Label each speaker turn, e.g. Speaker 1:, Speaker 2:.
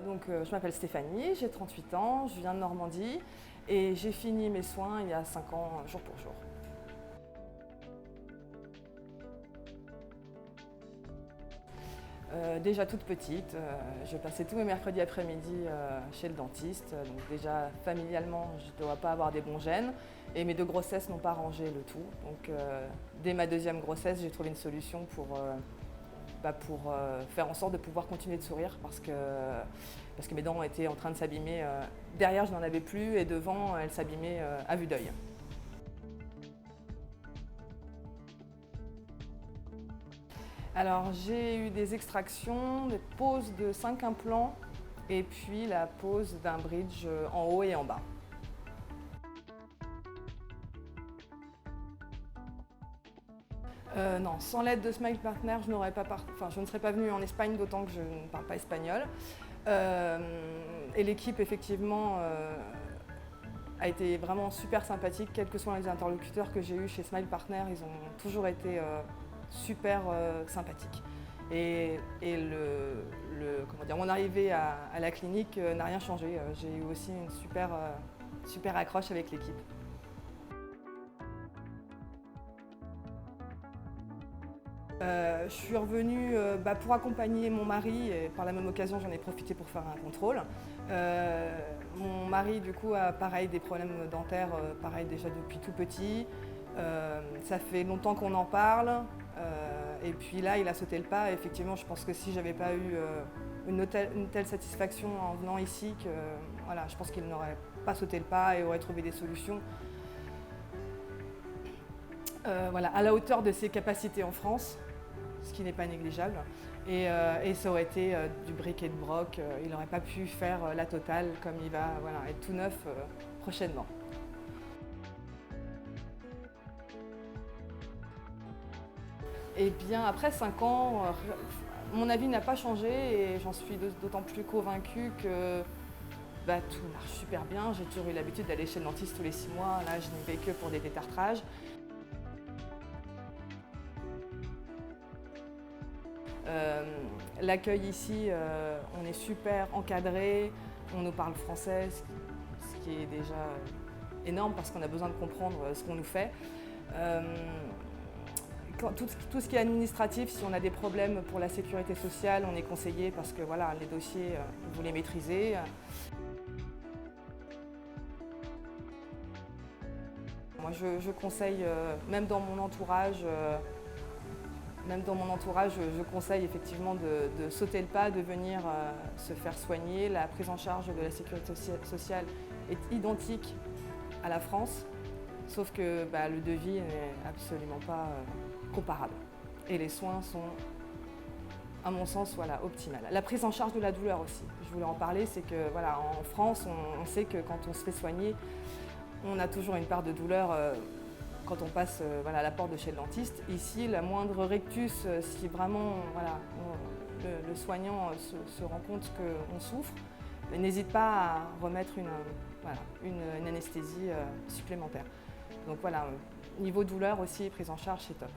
Speaker 1: Je m'appelle Stéphanie, j'ai 38 ans, je viens de Normandie et j'ai fini mes soins il y a 5 ans, jour pour jour. Déjà toute petite, je passais tous mes mercredis après-midi chez le dentiste. Donc déjà familialement, je ne dois pas avoir des bons gènes et mes 2 grossesses n'ont pas arrangé le tout. Donc dès ma 2e grossesse, j'ai trouvé une solution pour faire en sorte de pouvoir continuer de sourire parce que mes dents étaient en train de s'abîmer. Derrière, je n'en avais plus et devant, elles s'abîmaient à vue d'œil. Alors j'ai eu des extractions, des poses de 5 implants et puis la pose d'un bridge en haut et en bas. Non, sans l'aide de Smile Partner, je ne serais pas venue en Espagne, d'autant que je ne parle pas espagnol. Et l'équipe, effectivement, a été vraiment super sympathique, quels que soient les interlocuteurs que j'ai eus chez Smile Partner, ils ont toujours été super sympathiques. Mon arrivée à la clinique n'a rien changé. J'ai eu aussi une super accroche avec l'équipe. Je suis revenue pour accompagner mon mari et par la même occasion j'en ai profité pour faire un contrôle. Mon mari du coup a pareil des problèmes dentaires, pareil déjà depuis tout petit. Ça fait longtemps qu'on en parle et puis là il a sauté le pas. Effectivement je pense que si j'avais pas eu une telle satisfaction en venant ici, je pense qu'il n'aurait pas sauté le pas et aurait trouvé des solutions à la hauteur de ses capacités en France, ce qui n'est pas négligeable. Et ça aurait été du bric et de broc. Il n'aurait pas pu faire la totale comme il va être tout neuf prochainement. Et bien après 5 ans, mon avis n'a pas changé et j'en suis d'autant plus convaincue que tout marche super bien. J'ai toujours eu l'habitude d'aller chez le dentiste tous les 6 mois. Là, je n'y vais que pour des détartrages. L'accueil ici, on est super encadré, on nous parle français, ce qui est déjà énorme parce qu'on a besoin de comprendre ce qu'on nous fait. Tout ce qui est administratif, si on a des problèmes pour la sécurité sociale, on est conseillé parce que les dossiers, vous les maîtrisez. Moi, je conseille, même dans mon entourage, je conseille effectivement de sauter le pas, de venir se faire soigner. La prise en charge de la sécurité sociale est identique à la France, sauf que le devis n'est absolument pas comparable. Et les soins sont, à mon sens, optimales. La prise en charge de la douleur aussi. Je voulais en parler, c'est que en France, on sait que quand on se fait soigner, on a toujours une part de douleur quand on passe à la porte de chez le dentiste. Ici, la moindre rictus, si vraiment le soignant se rend compte qu'on souffre, n'hésite pas à remettre une anesthésie supplémentaire. Donc niveau douleur aussi, prise en charge, c'est top.